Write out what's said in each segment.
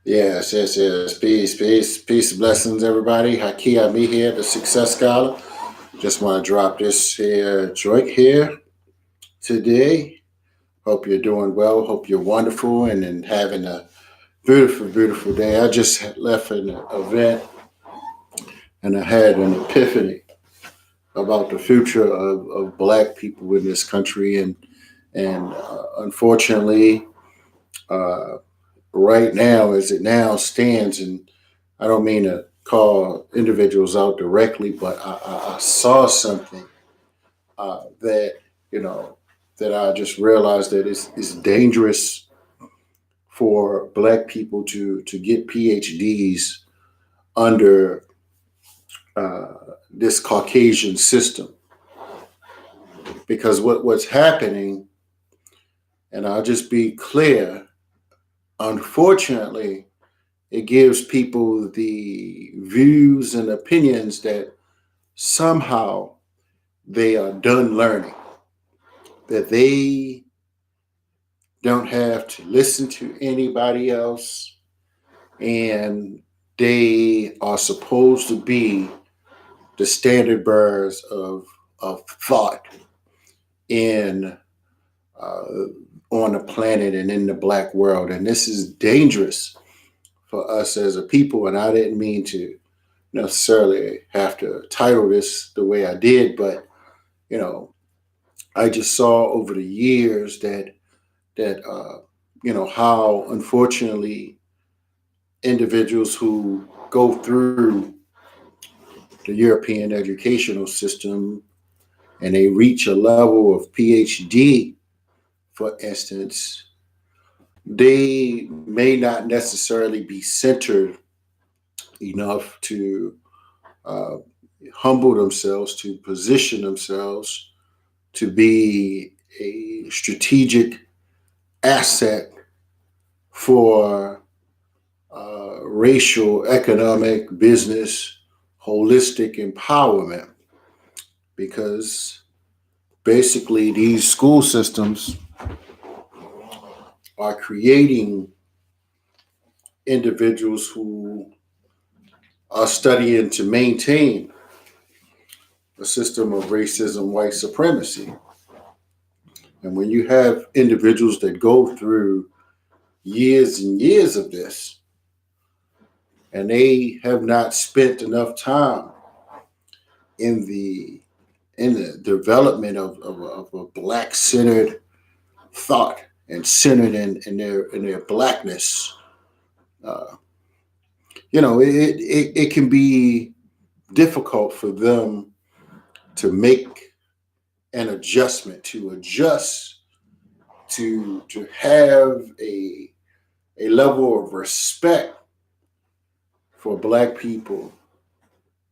Yes, yes, yes. Peace, peace, peace, blessings, everybody. Haki me here, the Success Scholar. Just want to drop this here joint here today. Hope you're doing well. Hope you're wonderful and having a beautiful, beautiful day. I just left an event and I had an epiphany about the future of Black people in this country, and unfortunately, uh, right now, as it now stands, and I don't mean to call individuals out directly, but I saw something that you know that I just realized that it's dangerous for Black people to get PhDs under uh, this Caucasian system, because what's happening, and I'll just be clear, unfortunately, it gives people the views and opinions that somehow they are done learning, that they don't have to listen to anybody else, and they are supposed to be the standard bearers of thought in uh, on the planet and in the Black world. And this is dangerous for us as a people. And I didn't mean to necessarily have to title this the way I did, but you know, I just saw over the years that how unfortunately individuals who go through the European educational system and they reach a level of PhD, for instance, they may not necessarily be centered enough to uh, humble themselves, to position themselves to be a strategic asset for racial, economic, business, holistic empowerment. Because basically, these school systems are creating individuals who are studying to maintain a system of racism, white supremacy. And when you have individuals that go through years and years of this, and they have not spent enough time in the development of a black centered thought and centered in their blackness, uh, it can be difficult for them to make an adjustment, to adjust, to have a level of respect for Black people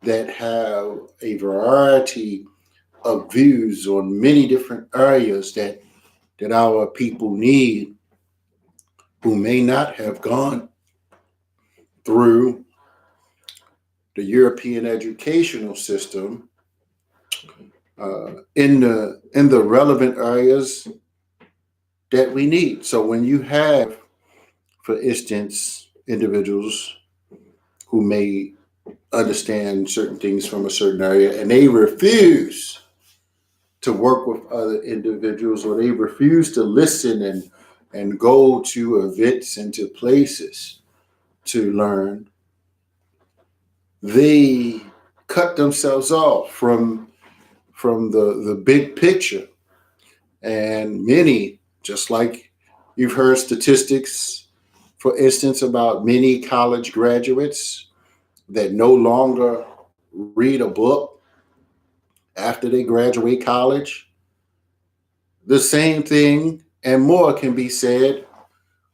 that have a variety of views on many different areas that our people need, who may not have gone through the European educational system in the relevant areas that we need. So when you have, for instance, individuals who may understand certain things from a certain area and they refuse to work with other individuals, or they refuse to listen and go to events and to places to learn, they cut themselves off from the big picture. And many, just like you've heard statistics, for instance, about many college graduates that no longer read a book after they graduate college. The same thing and more can be said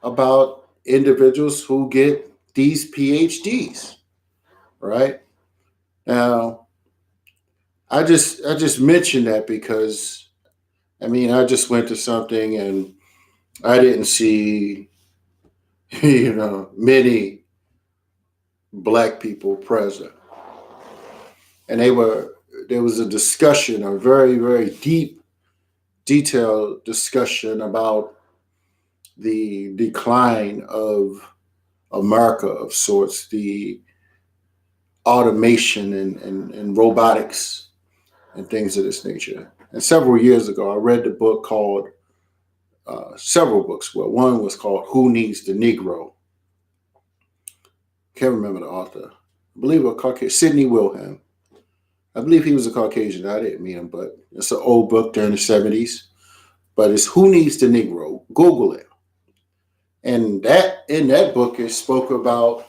about individuals who get these PhDs, right? Now, I just mentioned that because I just went to something and I didn't see many Black people present, and there was a discussion, a very very deep, detailed discussion about the decline America of sorts, the automation and robotics and things of this nature. And several years ago, I read the book called, several books. Well, one was called Who Needs the Negro? Can't remember the author. I believe a Caucasian, Sidney Wilhelm. I believe he was a Caucasian. I didn't meet him, but it's an old book during the 70s. But it's Who Needs the Negro? Google it. And that in that book, it spoke about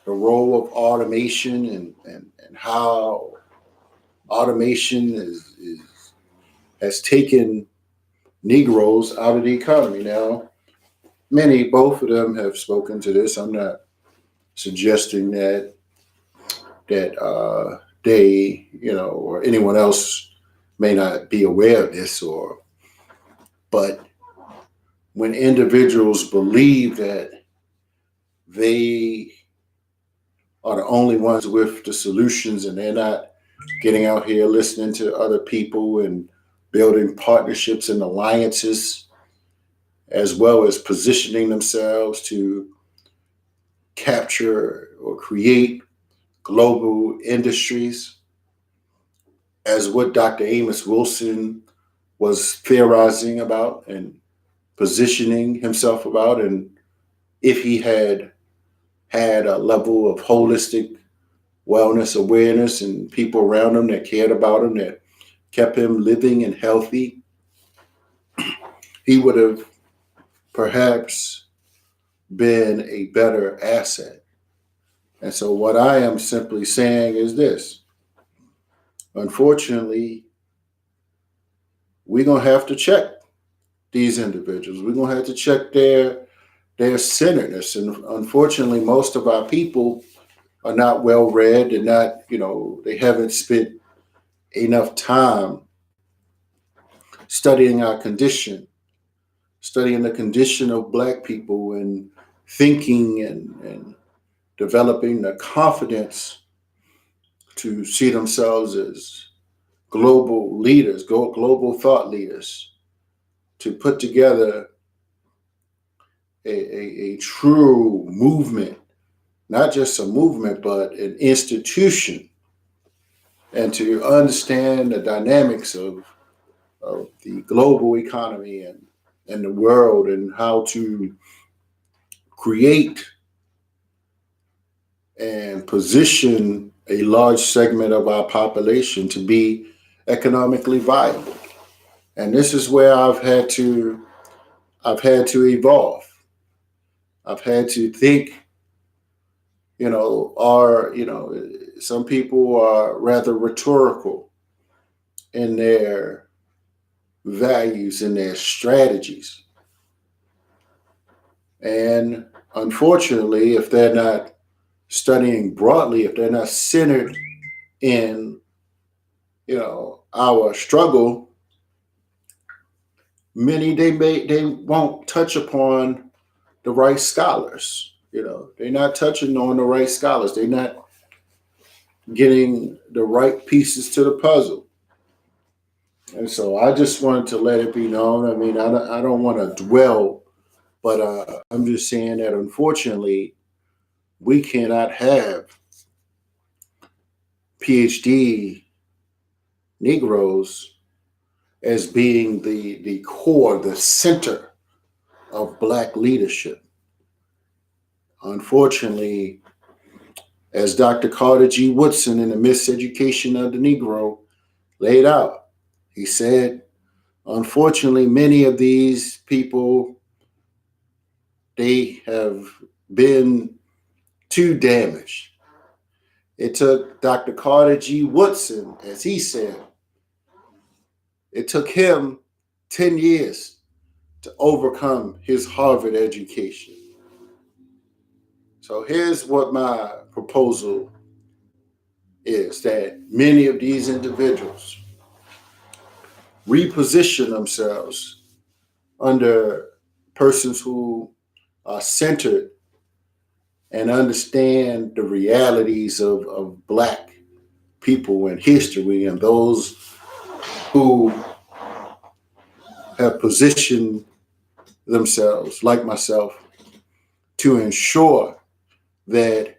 the role of automation and how automation has taken Negroes out of the economy. Now, both of them have spoken to this. I'm not suggesting that they, or anyone else may not be aware of this, but when individuals believe that they are the only ones with the solutions and they're not getting out here listening to other people and building partnerships and alliances, as well as positioning themselves to capture or create global industries, as what Dr. Amos Wilson was theorizing about and positioning himself about, and if he had a level of holistic wellness awareness and people around him that cared about him, that kept him living and healthy, he would have perhaps been a better asset. And so what I am simply saying is this. Unfortunately, we're going to have to check these individuals. We're going to have to check their centeredness. And unfortunately, most of our people are not well read. They're not, they haven't spent enough time studying our condition, studying the condition of Black people, and thinking and developing the confidence to see themselves as global leaders, global thought leaders, to put together a true movement, not just a movement, but an institution, and to understand the dynamics of the global economy and the world, and how to create and position a large segment of our population to be economically viable. And this is where I've had to evolve. I've had to think, some people are rather rhetorical in their values and their strategies. And unfortunately, if they're not studying broadly, if they're not centered in, our struggle, they won't touch upon the right scholars. They're not touching on the right scholars. They're not getting the right pieces to the puzzle. And so I just wanted to let it be known. I mean, I don't want to dwell, but I'm just saying that unfortunately, we cannot have PhD Negroes as being the core, the center of Black leadership. Unfortunately, as Dr. Carter G. Woodson in The Miseducation of the Negro laid out, he said, unfortunately, many of these people, they have been too damaged. It took Dr. Carter G. Woodson, as he said, it took him 10 years to overcome his Harvard education. So here's what my proposal is, that many of these individuals reposition themselves under persons who are centered and understand the realities of Black people and history, and those who have positioned themselves, like myself, to ensure that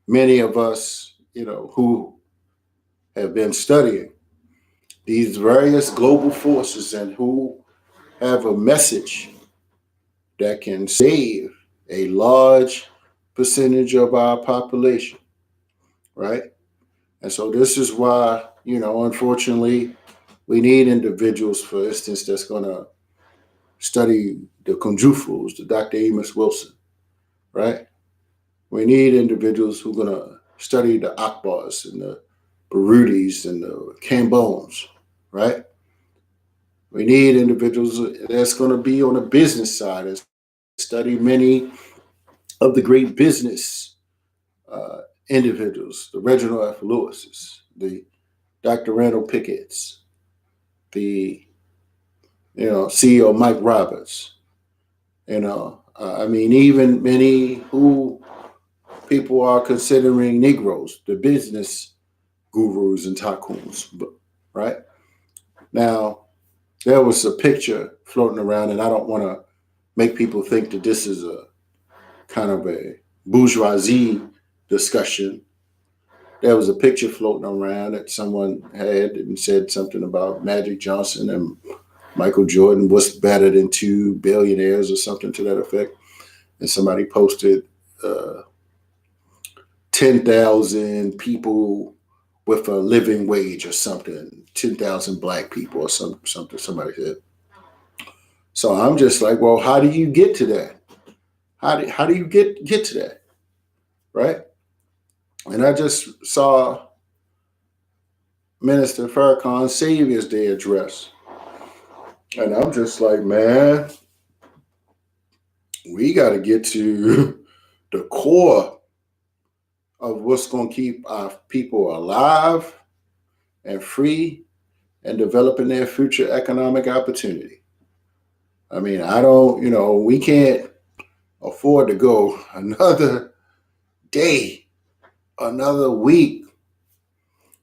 many of us, who have been studying these various global forces and who have a message that can save a large percentage of our population, right? And so this is why, unfortunately, we need individuals, for instance, that's going to study the Kunjufus, the Dr. Amos Wilson, right? We need individuals who are going to study the Akbars and the Barudis and the Cambones, right? We need individuals that's going to be on the business side and study many of the great business individuals, the Reginald F. Lewis's, the Dr. Randall Pickett's, the CEO Mike Roberts. Even many who people are considering Negroes, the business gurus and tycoons, right? Now, there was a picture floating around, and I don't want to make people think that this is a kind of a bourgeoisie discussion. There was a picture floating around that someone had and said something about Magic Johnson and Michael Jordan was better than two billionaires or something to that effect. And somebody posted 10,000 people with a living wage or something, 10,000 black people or something somebody said. So I'm just like, well, how do you get to that? How do you get to that, right? And I just saw Minister Farrakhan's Savior's Day address. And I'm just like, man, we got to get to the core of what's going to keep our people alive and free and developing their future economic opportunity. I mean, we can't afford to go another day, another week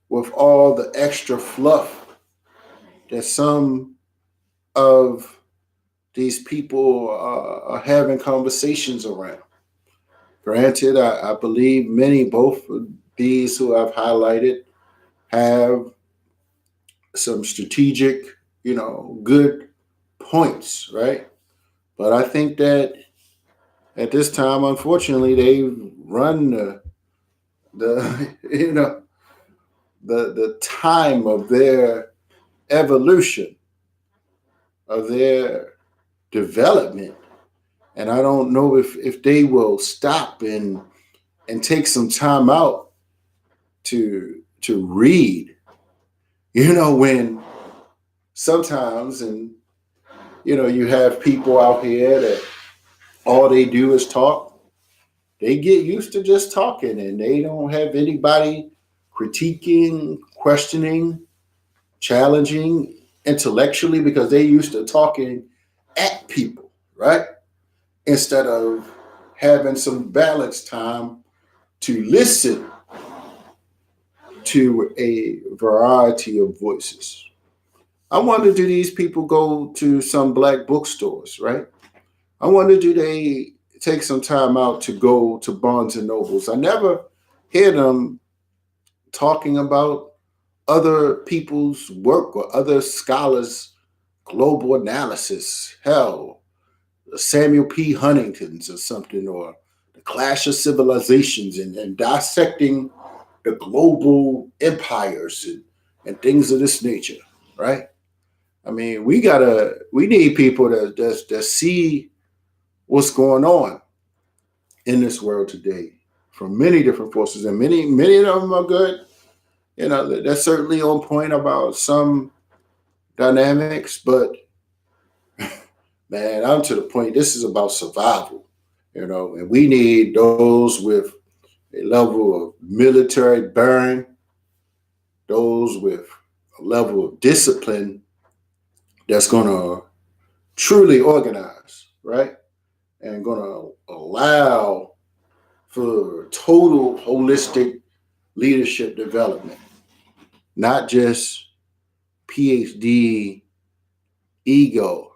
with all the extra fluff that some of these people are having conversations around. Granted, I believe both of these who I've highlighted have some strategic, good points, right? But I think that at this time, unfortunately, they've run the the time of their evolution, of their development. And I don't know if they will stop and take some time out to read. When sometimes you have people out here that all they do is talk. They get used to just talking and they don't have anybody critiquing, questioning, challenging intellectually because they used to talking at people, right? Instead of having some balance time to listen to a variety of voices. I wonder, do these people go to some black bookstores, right? I wonder, do they take some time out to go to Barnes and Nobles? I never hear them talking about other people's work or other scholars' global analysis. Hell, Samuel P. Huntington's or something, or the Clash of Civilizations and dissecting the global empires and things of this nature, right? I mean, we need people that see what's going on in this world today from many different forces, and many of them are good. They're certainly on point about some dynamics, but man, I'm to the point. This is about survival, and we need those with a level of military bearing, those with a level of discipline that's going to truly organize, right? And going to allow for total holistic leadership development, not just PhD ego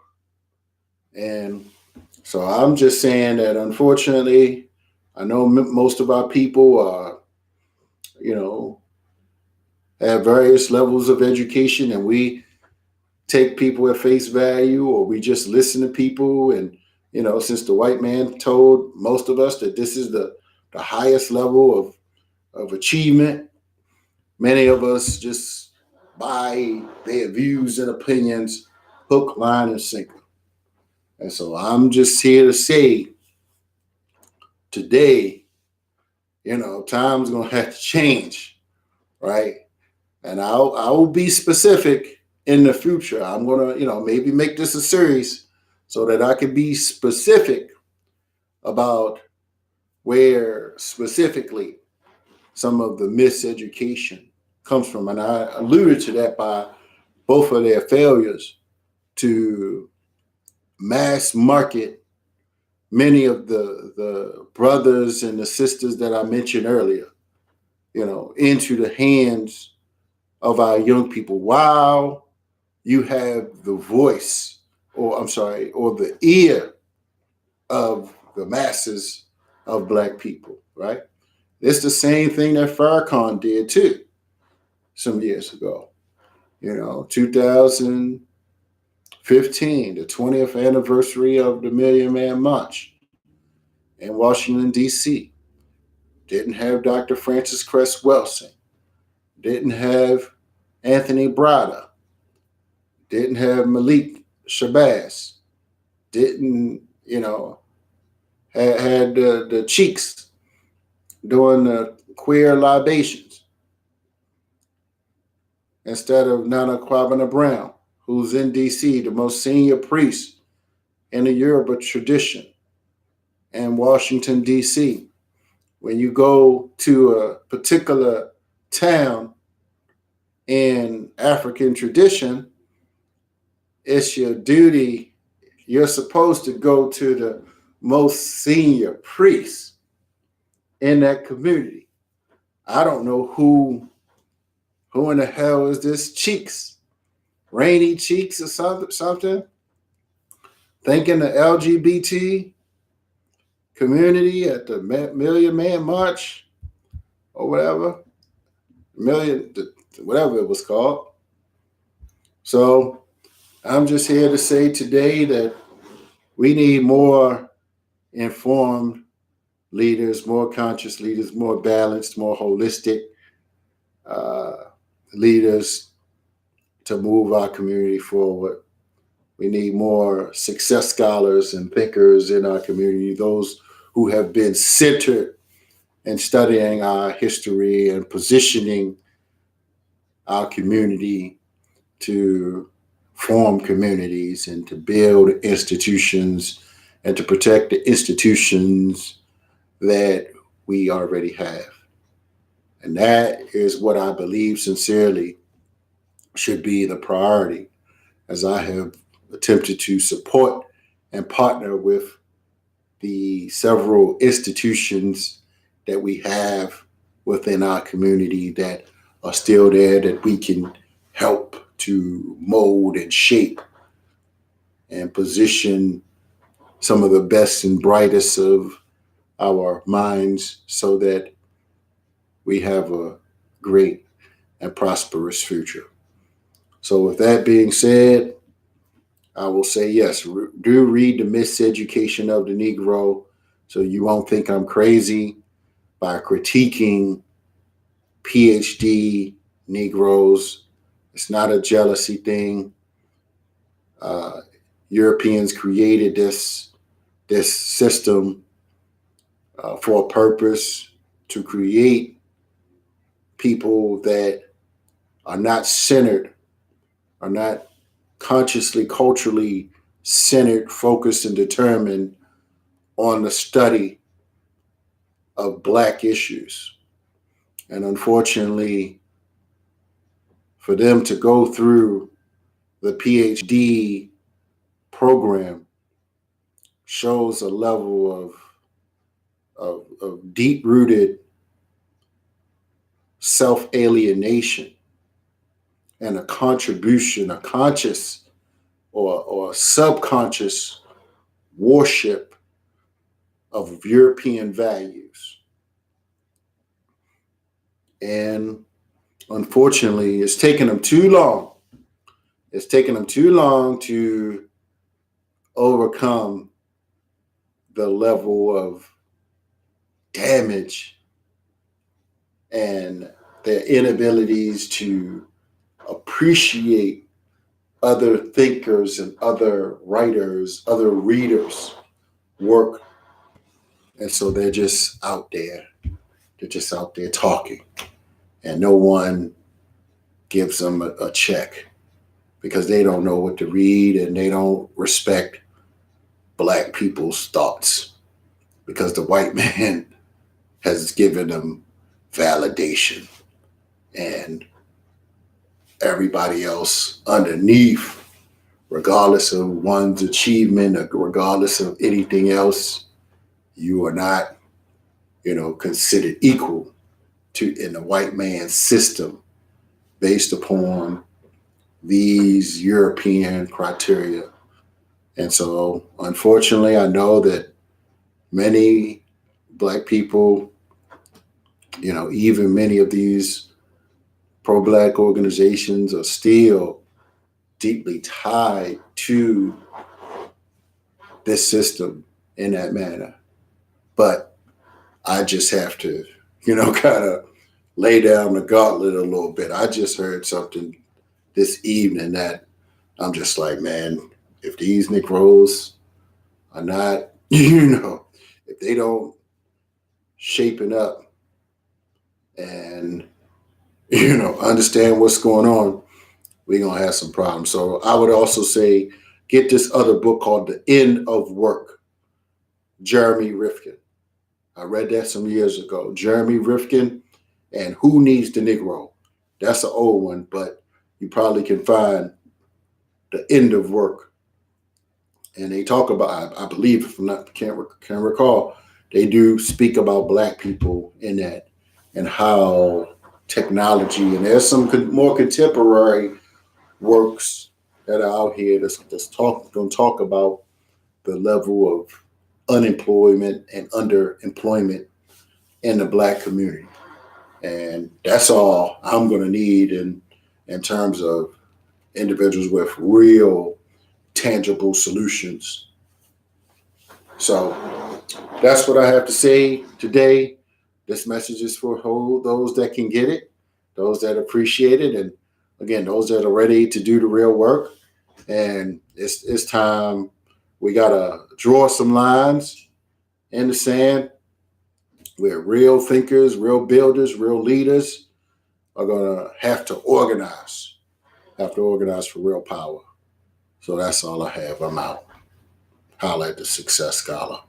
and So I'm just saying that unfortunately, I know most of our people are, you know, have various levels of education, and we take people at face value, or we just listen to people. And, since the white man told most of us that this is the highest level of achievement, many of us just buy their views and opinions hook, line, and sinker. And so I'm just here to say today, time's gonna have to change, right? And I will be specific in the future. I'm gonna, maybe make this a series so that I can be specific about where specifically some of the miseducation comes from. And I alluded to that by both of their failures to mass market many of the brothers and the sisters that I mentioned earlier, into the hands of our young people, while you have the voice, or I'm sorry, or the ear of the masses of Black people, right? It's the same thing that Farrakhan did too some years ago. 2015, the 20th anniversary of the Million Man March in Washington, D.C. Didn't have Dr. Francis Cress Welsing, didn't have Anthony Brada, didn't have Malik Shabazz, didn't, had the Cheeks doing the queer libations instead of Nana Kwabena Brown, who's in D.C., the most senior priest in the Yoruba tradition, and Washington, D.C. When you go to a particular town in African tradition, it's your duty. You're supposed to go to the most senior priest in that community. I don't know who in the hell is this Cheeks, Rainy Cheeks or something, thinking the LGBT community at the Million Man March or whatever, whatever it was called. So I'm just here to say today that we need more informed leaders, more conscious leaders, more balanced, more holistic leaders to move our community forward. We need more success scholars and thinkers in our community, those who have been centered in studying our history and positioning our community to form communities and to build institutions and to protect the institutions that we already have. And that is what I believe sincerely should be the priority, as I have attempted to support and partner with the several institutions that we have within our community that are still there, that we can help to mold and shape and position some of the best and brightest of our minds so that we have a great and prosperous future. So with that being said, I will say yes, do read The Miseducation of the Negro so you won't think I'm crazy by critiquing PhD Negroes. It's not a jealousy thing. Europeans created this system for a purpose, to create people that are not centered, are not consciously, culturally centered, focused, and determined on the study of Black issues. And unfortunately, for them to go through the PhD program shows a level of deep-rooted self-alienation and a contribution, a conscious or subconscious worship of European values. And unfortunately, it's taken them too long. It's taken them too long to overcome the level of damage and their inabilities to appreciate other thinkers and other writers, other readers' work. And so they're just out there. They're just out there talking. And no one gives them a check because they don't know what to read and they don't respect Black people's thoughts because the white man has given them validation. And everybody else underneath, regardless of one's achievement or regardless of anything else, you are not, considered equal to in the white man's system based upon these European criteria. And so, unfortunately, I know that many Black people, even many of these pro-Black organizations are still deeply tied to this system in that manner. But I just have to, kind of lay down the gauntlet a little bit. I just heard something this evening that I'm just like, man, if these Negroes are not, if they don't shapen up and, understand what's going on, we're going to have some problems. So I would also say, get this other book called The End of Work, Jeremy Rifkin. I read that some years ago. Jeremy Rifkin and Who Needs the Negro? That's an old one, but you probably can find The End of Work. And they talk about, I believe, if I'm not, can't recall, they do speak about Black people in that and how technology, and there's some more contemporary works that are out here that's going to talk about the level of unemployment and underemployment in the Black community. And that's all I'm going to need in terms of individuals with real tangible solutions. So that's what I have to say today. This message is for those that can get it, those that appreciate it, and again, those that are ready to do the real work. And it's time. We got to draw some lines in the sand where real thinkers, real builders, real leaders are going to have to organize for real power. So that's all I have. I'm out. Holla at the Success Scholar.